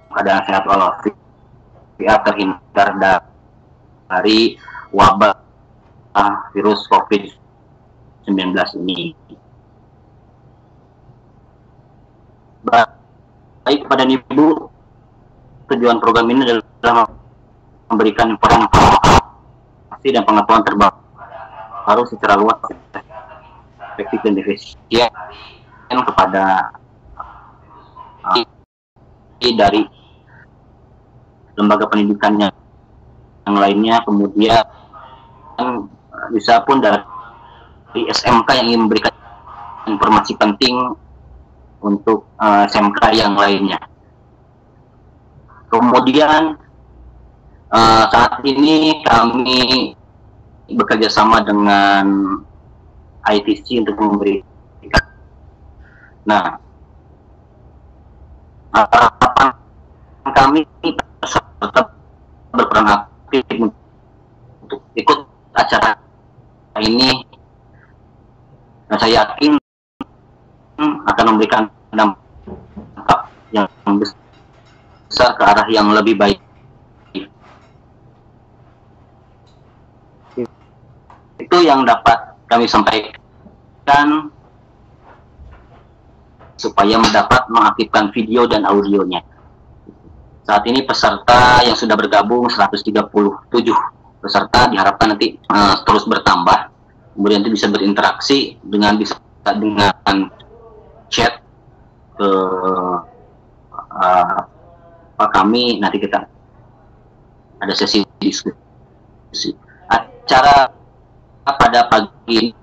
keadaan sehat walafiat, terhindar dari wabah virus COVID-19 ini. Baik kepada Ibu, tujuan program ini adalah memberikan informasi dan pengetahuan terbaru secara luas, efektif dan efisien kepada dari lembaga pendidikan yang lainnya, kemudian bisa pun dari SMK yang ingin memberikan informasi penting untuk SMK yang lainnya. Kemudian saat ini kami bekerjasama dengan ITC untuk memberikan. Nah, harapan kami tetap berperan aktif untuk ikut acara ini. Nah, saya yakin akan memberikan dampak yang besar ke arah yang lebih baik. Itu yang dapat kami sampaikan supaya mendapat mengaktifkan video dan audionya. Saat ini peserta yang sudah bergabung 137 peserta, diharapkan nanti terus bertambah. Kemudian itu bisa berinteraksi dengan chat ke kami, nanti kita ada sesi diskusi. Acara pada pagi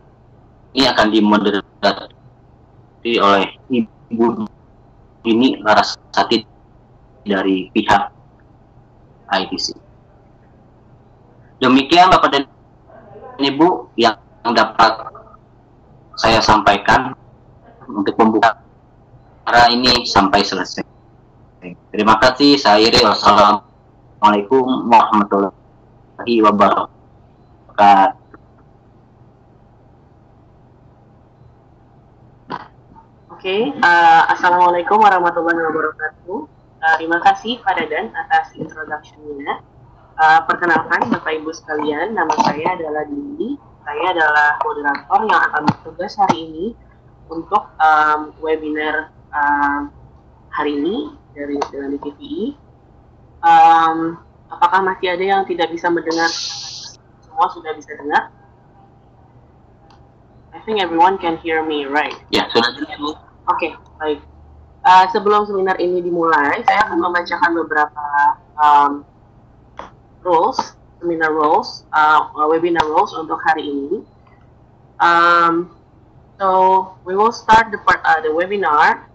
ini akan dimoderasi oleh Ibu ini Larasati dari pihak ITC. Demikian Bapak dan Ibu yang dapat saya sampaikan untuk membuka acara ini sampai selesai. Terima kasih. Saya Iri. Wassalamualaikum warahmatullahi wabarakatuh. Assalamualaikum warahmatullahi wabarakatuh. Terima kasih Pak Dadan atas introduction-nya. Perkenalkan Bapak Ibu sekalian, nama saya adalah Dini. Saya adalah moderator yang akan bertugas hari ini untuk webinar hari ini dengan DPPI. Apakah masih ada yang tidak bisa mendengar? Semua sudah bisa dengar? I think everyone can hear me, right? Ya, sudah dengar. Oke, baik. Sebelum seminar ini dimulai, saya akan membacakan beberapa webinar rules untuk hari ini. So we will start the webinar.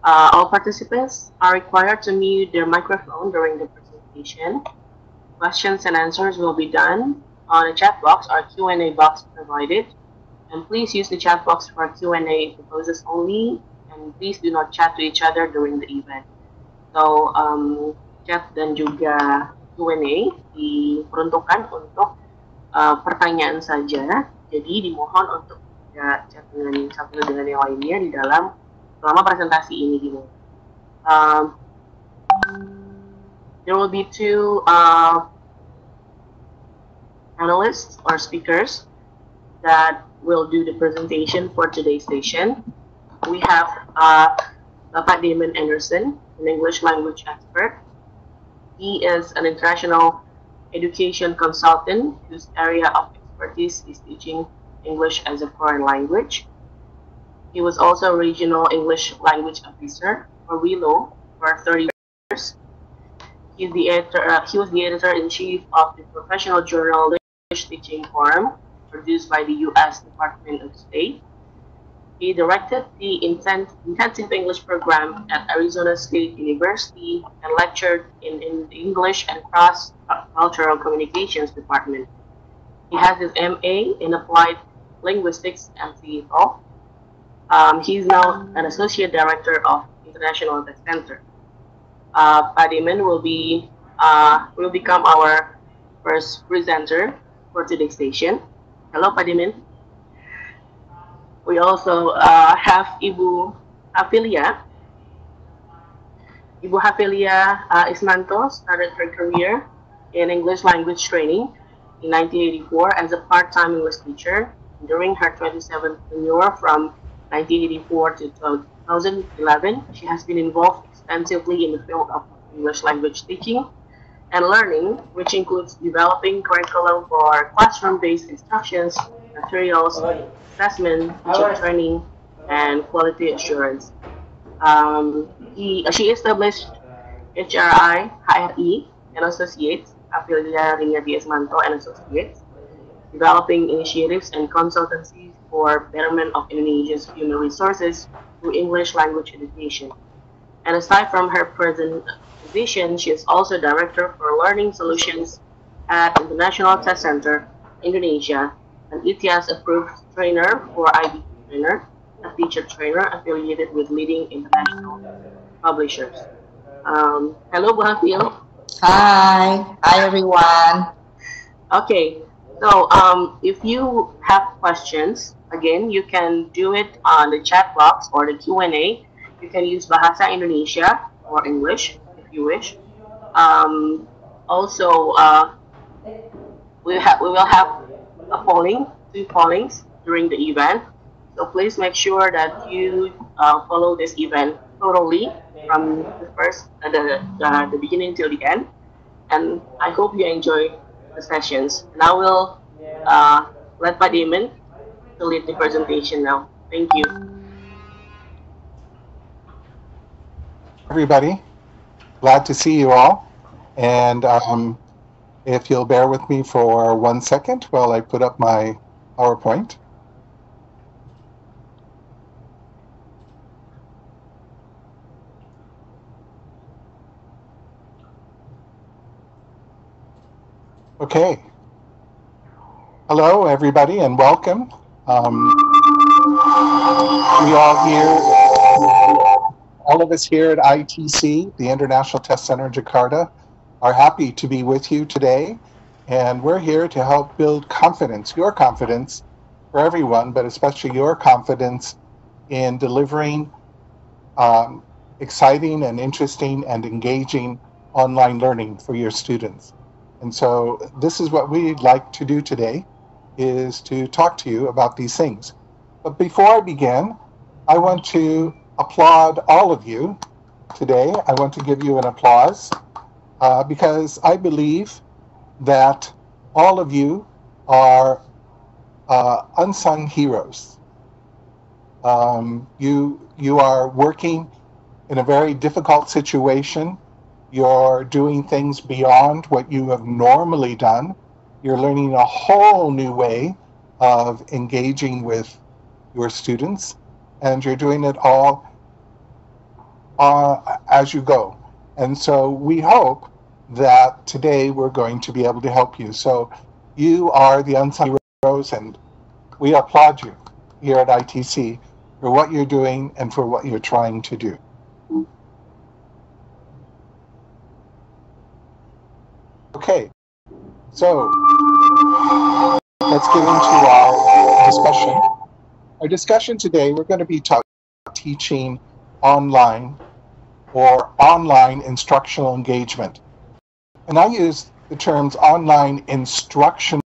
All participants are required to mute their microphone during the presentation. Questions and answers will be done on a chat box or Q&A box provided. And please use the chat box for Q&A purposes only, and please do not chat to each other during the event. So, chat dan juga Q&A diperuntukkan untuk pertanyaan saja. Jadi dimohon untuk ya chat dengan satu dengan yang lainnya di dalam selama presentasi ini dimulai. There will be two analysts or speakers that will do the presentation for today's session. We have Bapak Damon Anderson, an English language expert. He is an international education consultant whose area of expertise is teaching English as a foreign language. He was also a regional English language officer, or RELO, for 30 years. He was the editor-in-chief of the professional journal English Teaching Forum, produced by the U.S. Department of State. He directed the intensive English program at Arizona State University and lectured in the English and Cross-Cultural Communications Department. He has his MA in Applied Linguistics and CFO. He's now an Associate Director of International Test Center. Pak Damon will become our first presenter for today's session. Hello, Pak Damon. We also have Ibu Hafilia. Ibu Hafilia Ismanto started her career in English language training in 1984 as a part-time English teacher. During her 27th tenure from 1984 to 2011, she has been involved extensively in the field of English language teaching and learning, which includes developing curriculum for classroom-based instructions, materials, assessment, teacher training, and quality assurance. She established HRI and Associates, Hafilia Ismanto and Associates, developing initiatives and consultancies for betterment of Indonesia's human resources through English language education. And aside from her present position, she is also Director for Learning Solutions at International Test Center, Indonesia, an ETIAS-approved trainer for IB trainer, a teacher trainer affiliated with leading international publishers. Hello, Bu Hafil. Hi everyone. Okay, so if you have questions, again, you can do it on the chat box or the Q&A. You can use Bahasa Indonesia or English if you wish. Also, we will have a polling, 2 pollings during the event. So please make sure that you follow this event thoroughly from the beginning till the end. And I hope you enjoy the sessions. And I will let Pak Damon to lead the presentation now. Thank you. Everybody, glad to see you all. And if you'll bear with me for 1 second while I put up my PowerPoint. Okay. Hello, everybody, and welcome. All of us here at ITC, the International Test Center in Jakarta, are happy to be with you today. And we're here to help build confidence, your confidence for everyone, but especially your confidence in delivering exciting and interesting and engaging online learning for your students. And so this is what we'd like to do today, is to talk to you about these things. But before I begin, I want to applaud all of you today. I want to give you an applause because I believe that all of you are unsung heroes. You are working in a very difficult situation. You're doing things beyond what you have normally done. You're learning a whole new way of engaging with your students, and you're doing it all as you go. And so we hope that today we're going to be able to help you. So you are the unsung heroes, and we applaud you here at ITC for what you're doing and for what you're trying to do. Okay, so let's get into our discussion. Our discussion today, we're going to be teaching online or online instructional engagement. And I use the terms online instructional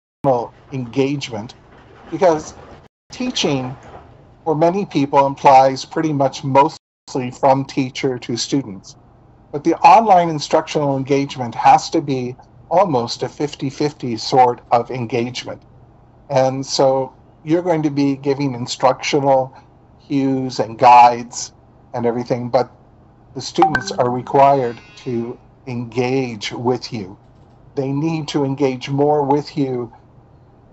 engagement because teaching for many people implies pretty much mostly from teacher to students. But the online instructional engagement has to be almost a 50-50 sort of engagement. And so you're going to be giving instructional cues and guides and everything, but the students are required to engage with you. They need to engage more with you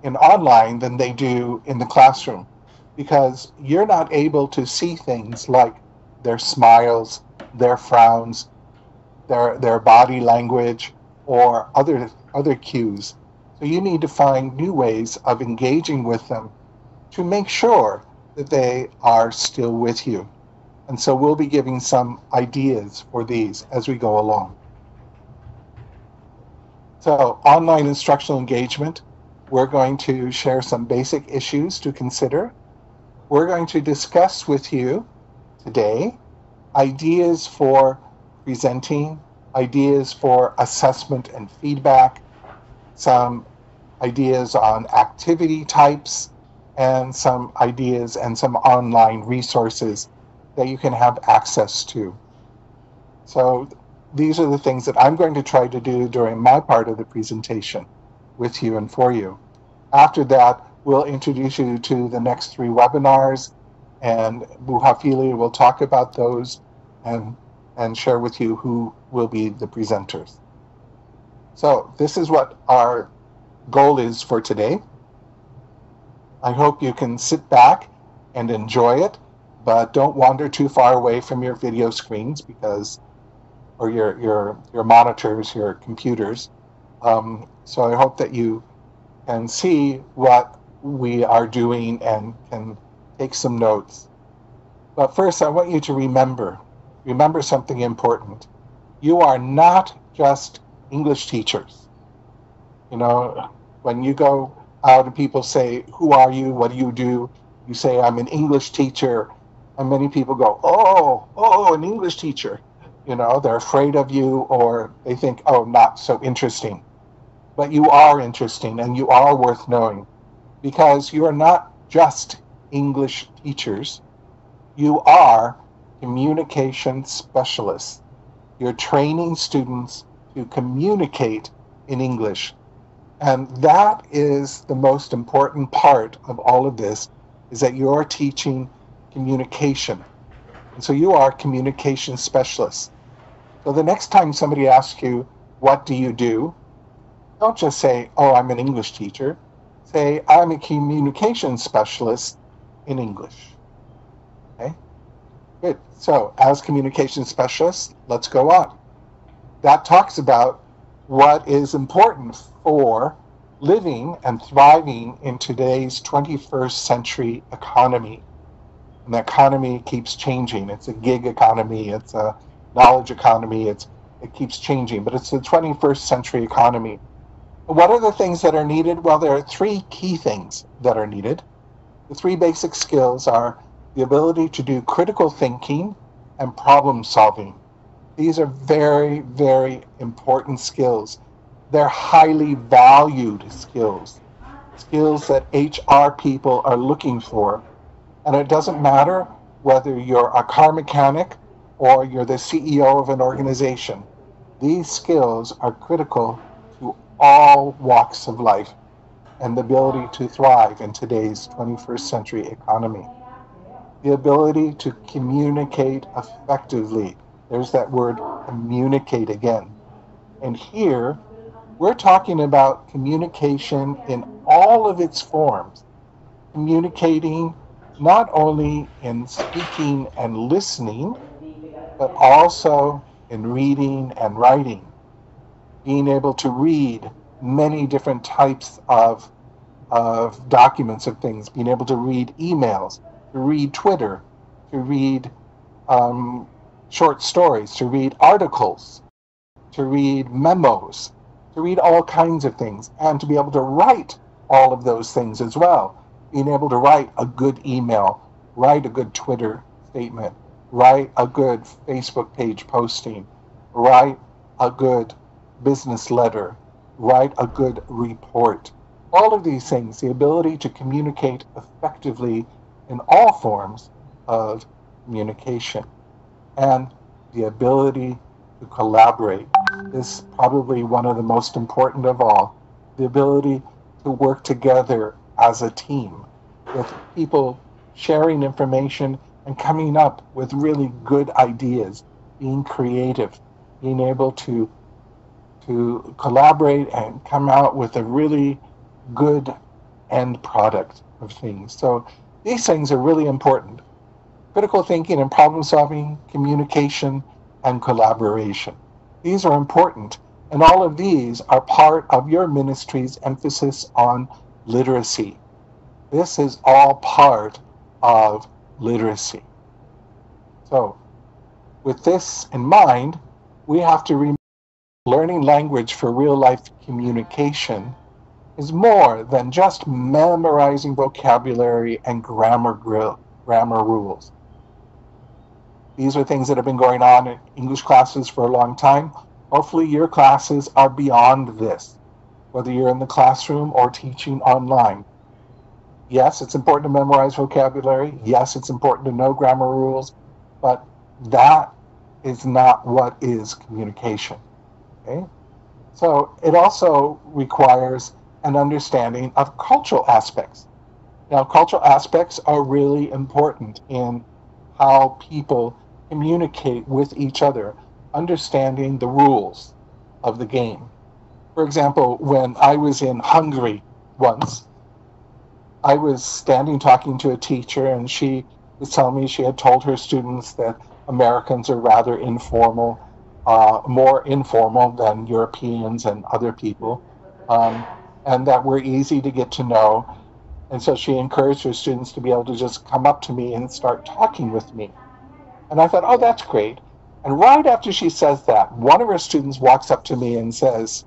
in online than they do in the classroom, because you're not able to see things like their smiles, their frowns, their body language, or other cues. So you need to find new ways of engaging with them to make sure that they are still with you. And so we'll be giving some ideas for these as we go along. So online instructional engagement, we're going to share some basic issues to consider. We're going to discuss with you today ideas for presenting, ideas for assessment and feedback, some ideas on activity types, and some ideas and some online resources that you can have access to. So these are the things that I'm going to try to do during my part of the presentation with you and for you. After that, we'll introduce you to the next 3 webinars, and Hafilia will talk about those and share with you who will be the presenters. So this is what our goal is for today. I hope you can sit back and enjoy it, but don't wander too far away from your video screens or your monitors, your computers. So I hope that you can see what we are doing and can take some notes. But first, I want you to remember something important. You are not just English teachers. You know, when you go out and people say, "Who are you? What do you do?" You say, "I'm an English teacher." And many people go, oh, an English teacher. You know, they're afraid of you, or they think, oh, not so interesting. But you are interesting, and you are worth knowing, because you are not just English teachers. You are communication specialists. You're training students to communicate in English. And that is the most important part of all of this, is that you're teaching communication. And so you are communication specialists. So the next time somebody asks you, what do you do? Don't just say, oh, I'm an English teacher. Say, I'm a communication specialist in English. Okay? Good. So as communication specialists, let's go on. That talks about what is important for living and thriving in today's 21st century economy. And the economy keeps changing. It's a gig economy, it's a knowledge economy, it keeps changing, but it's the 21st century economy. What are the things that are needed? Well, there are 3 key things that are needed. The 3 basic skills are the ability to do critical thinking and problem solving. These are very, very important skills. They're highly valued skills that HR people are looking for. And it doesn't matter whether you're a car mechanic or you're the CEO of an organization. These skills are critical to all walks of life and the ability to thrive in today's 21st century economy. The ability to communicate effectively. There's that word, communicate again. And here, we're talking about communication in all of its forms. Communicating not only in speaking and listening, but also in reading and writing. Being able to read many different types of documents of things, being able to read emails, to read Twitter, to read short stories, to read articles, to read memos, to read all kinds of things, and to be able to write all of those things as well. Being able to write a good email, write a good Twitter statement, write a good Facebook page posting, write a good business letter, write a good report. All of these things, the ability to communicate effectively in all forms of communication, and the ability to collaborate is probably one of the most important of all. The ability to work together as a team, with people sharing information and coming up with really good ideas, being creative, being able to collaborate and come out with a really good end product of things. So these things are really important. Critical thinking and problem solving, communication, and collaboration. These are important, and all of these are part of your ministry's emphasis on literacy. This is all part of literacy. So, with this in mind, we have to remember learning language for real-life communication is more than just memorizing vocabulary and grammar rules. These are things that have been going on in English classes for a long time. Hopefully your classes are beyond this, whether you're in the classroom or teaching online. Yes, it's important to memorize vocabulary. Yes, it's important to know grammar rules, but that is not what is communication. Okay? So it also requires an understanding of cultural aspects. Now, cultural aspects are really important in how people communicate with each other, understanding the rules of the game. For example, when I was in Hungary once, I was standing talking to a teacher, and she was telling me she had told her students that Americans are rather informal, more informal than Europeans and other people, and that we're easy to get to know. And so she encouraged her students to be able to just come up to me and start talking with me. And I thought, oh, that's great. And right after she says that, one of her students walks up to me and says,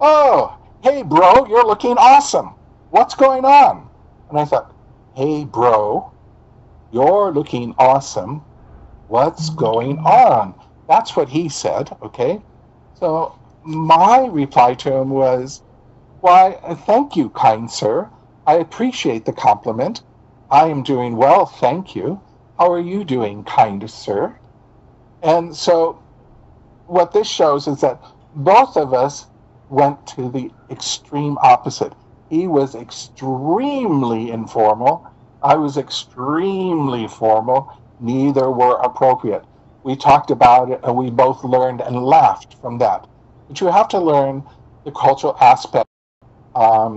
oh, hey, bro, you're looking awesome. What's going on? And I thought, hey, bro, you're looking awesome. What's going on? That's what he said, okay? So my reply to him was, why, thank you, kind sir. I appreciate the compliment. I am doing well, thank you. How are you doing, kind sir? And so what this shows is that both of us went to the extreme opposite. He was extremely informal. I was extremely formal. Neither were appropriate. We talked about it and we both learned and laughed from that. But you have to learn the cultural aspect of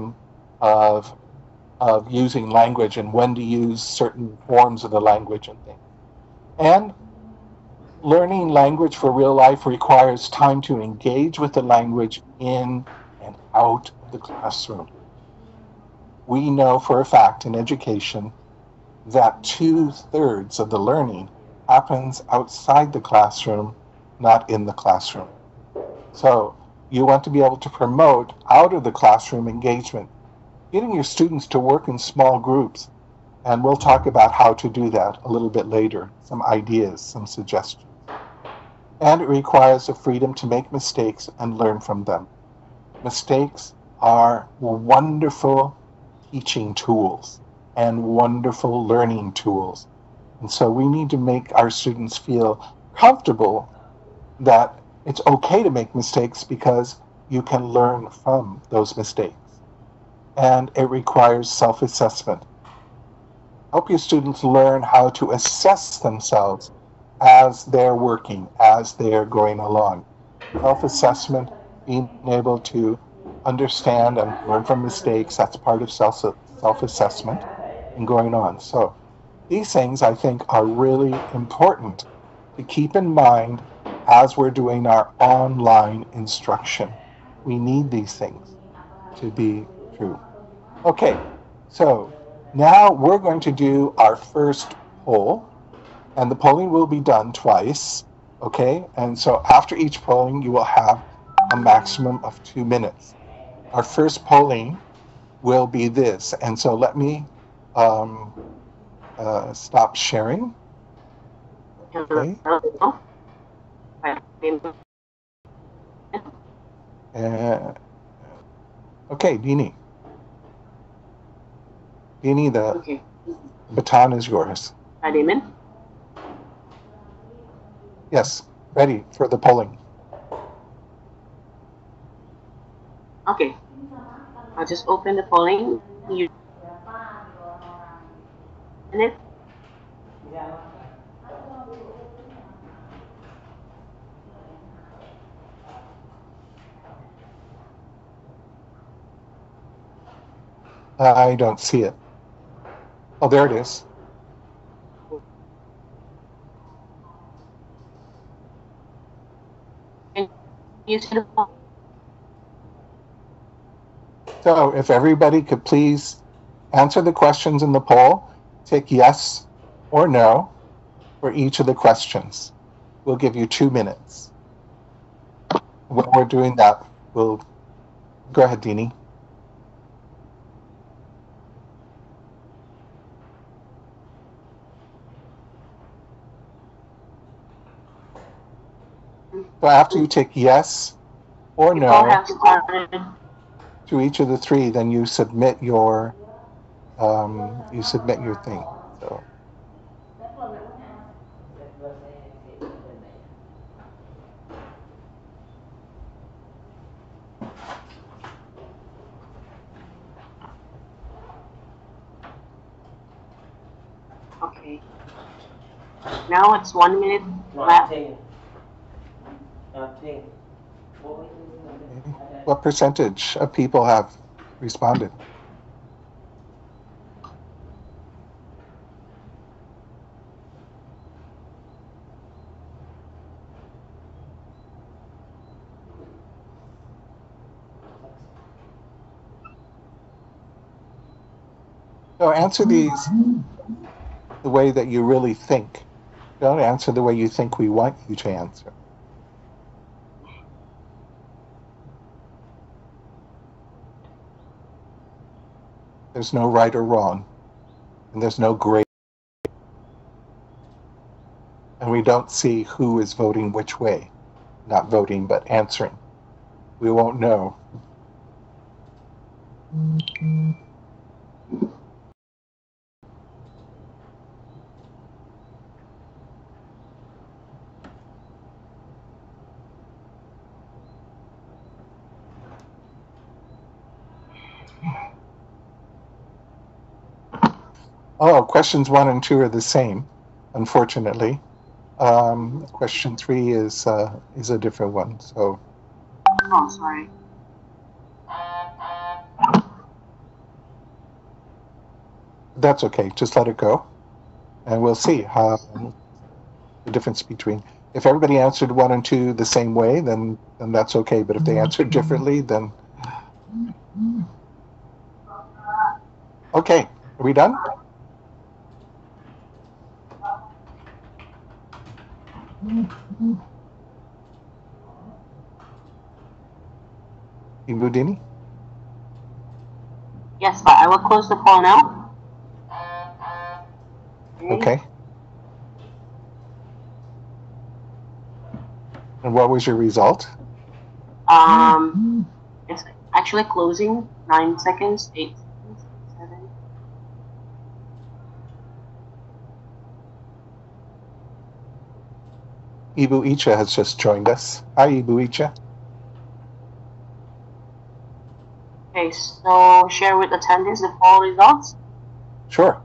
using language and when to use certain forms of the language and things. And learning language for real life requires time to engage with the language in and out of the classroom. We know for a fact in education that 2/3 of the learning happens outside the classroom, not in the classroom. So you want to be able to promote out of the classroom engagement, getting your students to work in small groups. And we'll talk about how to do that a little bit later, some ideas, some suggestions. And it requires the freedom to make mistakes and learn from them. Mistakes are wonderful teaching tools and wonderful learning tools. And so we need to make our students feel comfortable that it's okay to make mistakes because you can learn from those mistakes. And it requires self-assessment. Help your students learn how to assess themselves as they're working, as they're going along. Self-assessment, being able to understand and learn from mistakes, that's part of self-assessment and going on. So these things, I think, are really important to keep in mind as we're doing our online instruction. We need these things to be true. Okay, so now we're going to do our first poll, and the polling will be done twice, okay? And so after each polling, you will have a maximum of 2 minutes. Our first polling will be this, and so let me stop sharing. Okay. Okay, Dini. Dini, the baton is yours. Hi, Damon. Yes, ready for the polling. Okay. I'll just open the polling. I don't see it. Oh, there it is. So if everybody could please answer the questions in the poll, tick yes or no for each of the questions. We'll give you 2 minutes. When we're doing that, we'll go ahead, Dini. So after you tick yes or People no have started. to each of the three, then you submit your thing. So Okay. Now it's 1 minute left. what percentage of people have responded? So answer these the way that you really think. Don't answer the way you think we want you to answer. There's no right or wrong, and there's no gray. And we don't see who is voting which way. Not voting, but answering. We won't know. Oh, questions 1 and 2 are the same, unfortunately. Question 3 is a different one. So. Oh, sorry. That's okay. Just let it go, and we'll see how the difference between. If everybody answered 1 and 2 the same way, then that's okay. But if they answered differently, then okay. Are we done? Ibu Dini? Yes, but I will close the poll now. Okay. And what was your result? It's actually closing. 9 seconds, 8 seconds, 7. Ibu Icha has just joined us. Hi, Ibu Icha. Okay, so share with attendees the poll results. Sure.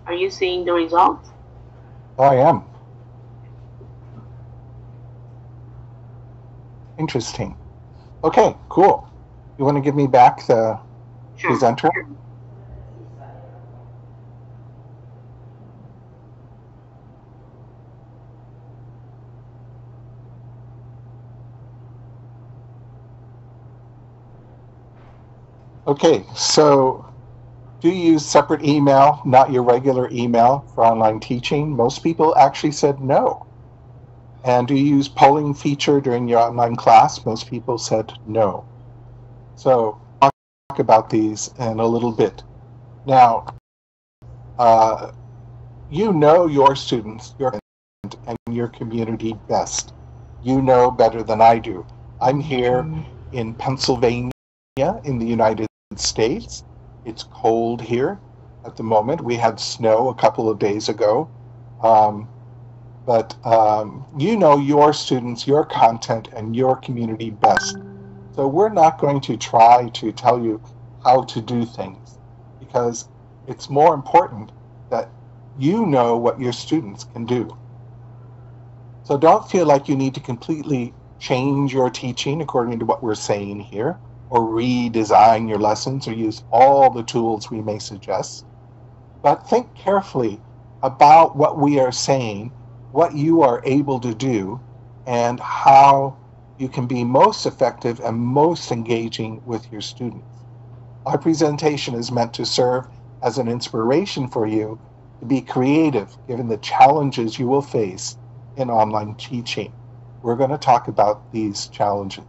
Are you seeing the results? Oh, I am. Interesting. Okay, cool. You want to give me back the presenter? Okay, so do you use separate email, not your regular email for online teaching? Most people actually said no. And do you use polling feature during your online class? Most people said no. So I'll talk about these in a little bit. Now, you know your students, and your community best. You know better than I do. I'm here in Pennsylvania in the United States. It's cold here at the moment. We had snow a couple of days ago. But you know your students, your content, and your community best. So we're not going to try to tell you how to do things, because it's more important that you know what your students can do. So don't feel like you need to completely change your teaching according to what we're saying here, or redesign your lessons, or use all the tools we may suggest. But think carefully about what we are saying, what you are able to do, and how you can be most effective and most engaging with your students. Our presentation is meant to serve as an inspiration for you to be creative given the challenges you will face in online teaching. We're going to talk about these challenges.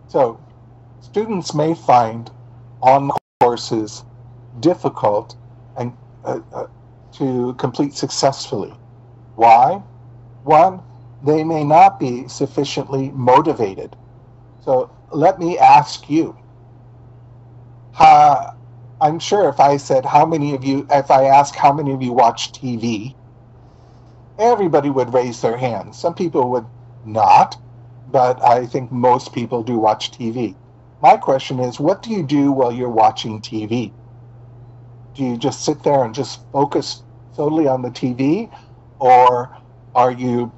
So students may find online courses difficult and to complete successfully. Why? One, they may not be sufficiently motivated. So let me ask you, I'm sure if I said if I ask how many of you watch TV, everybody would raise their hands. Some people would not, but I think most people do watch TV. My question is, what do you do while you're watching TV? Do you just sit there and just focus solely on the TV? Or are you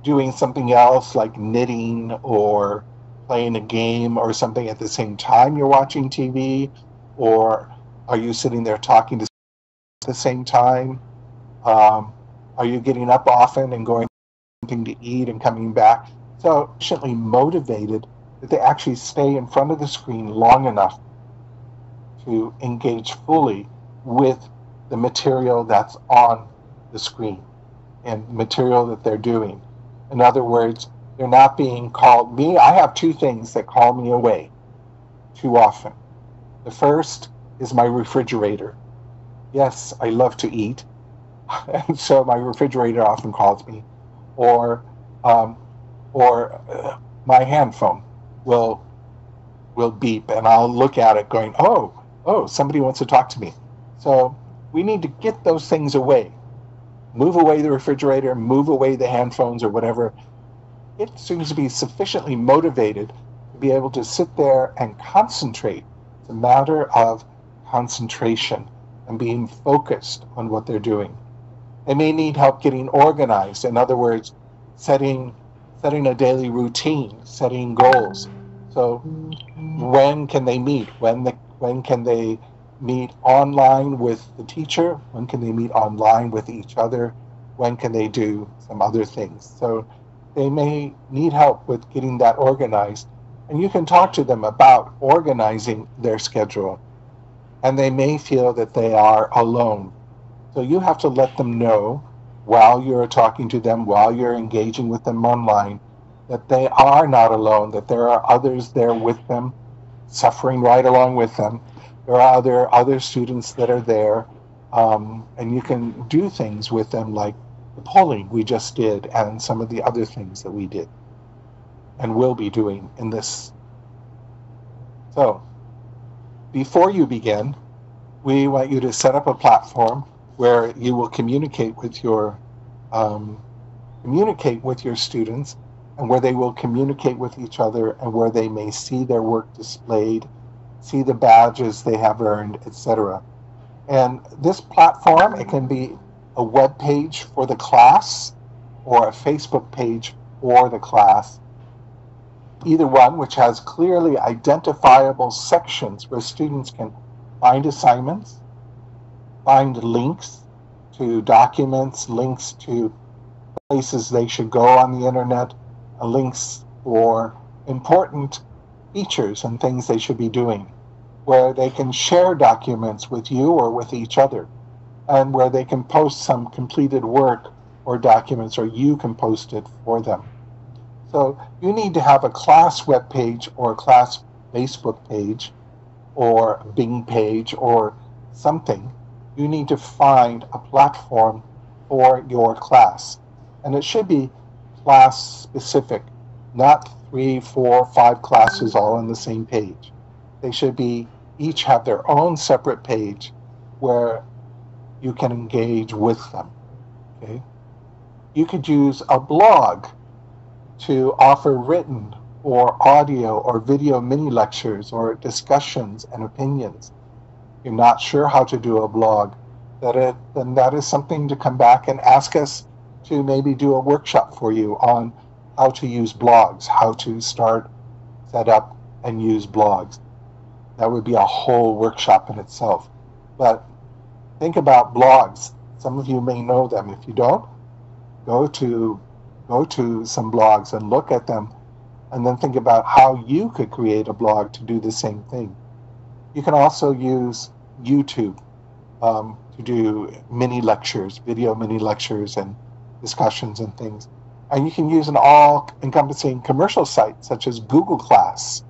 doing something else like knitting or playing a game or something at the same time you're watching TV? Or are you sitting there talking to at the same time? Are you getting up often and going to something to eat and coming back? So sufficiently motivated that they actually stay in front of the screen long enough to engage fully with the material that's on the screen and material that they're doing. In other words, they're not being called. I have two things that call me away too often. The first is my refrigerator. Yes, I love to eat, and so my refrigerator often calls me. Or my hand phone will beep, and I'll look at it going, oh, somebody wants to talk to me. So we need to get those things away. Move away the refrigerator, move away the hand phones or whatever. It seems to be sufficiently motivated to be able to sit there and concentrate. It's a matter of concentration and being focused on what they're doing. They may need help getting organized. In other words, setting a daily routine, setting goals. So when can they meet? When can they meet online with the teacher? When can they meet online with each other? When can they do some other things? So they may need help with getting that organized. And you can talk to them about organizing their schedule. And they may feel that they are alone. So you have to let them know while you're talking to them, while you're engaging with them online, that they are not alone, that there are others there with them, suffering right along with them. There are other students that are there, and you can do things with them like the polling we just did and some of the other things that we did and will be doing in this. So before you begin, we want you to set up a platform where you will communicate with your students, and where they will communicate with each other, and where they may see their work displayed, see the badges they have earned, etc. And this platform, it can be a web page for the class or a Facebook page for the class. Either one, which has clearly identifiable sections where students can find assignments, find links to documents, links to places they should go on the internet, links for important features and things they should be doing, where they can share documents with you or with each other, and where they can post some completed work or documents, or you can post it for them. So you need to have a class web page or a class Facebook page or Bing page or something. You need to find a platform for your class. And it should be class specific, not 3, 4, 5 classes all on the same page. They should be each have their own separate page where you can engage with them. Okay? You could use a blog to offer written or audio or video mini lectures or discussions and opinions. If you're not sure how to do a blog, then that is something to come back and ask us to maybe do a workshop for you on how to use blogs, how to set up and use blogs. That would be a whole workshop in itself. But think about blogs. Some of you may know them. If you don't, go to some blogs and look at them, and then think about how you could create a blog to do the same thing. You can also use YouTube to do mini lectures, video mini lectures and discussions and things. And you can use an all-encompassing commercial site such as Google Class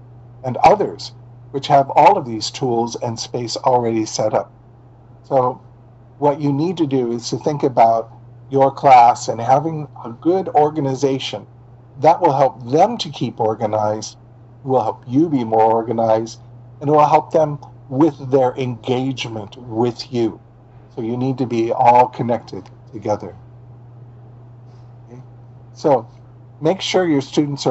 and others which have all of these tools and space already set up. So what you need to do is to think about your class and having a good organization that will help them to keep organized, will help you be more organized, and it will help them with their engagement with you. So you need to be all connected together. Okay? So make sure your students are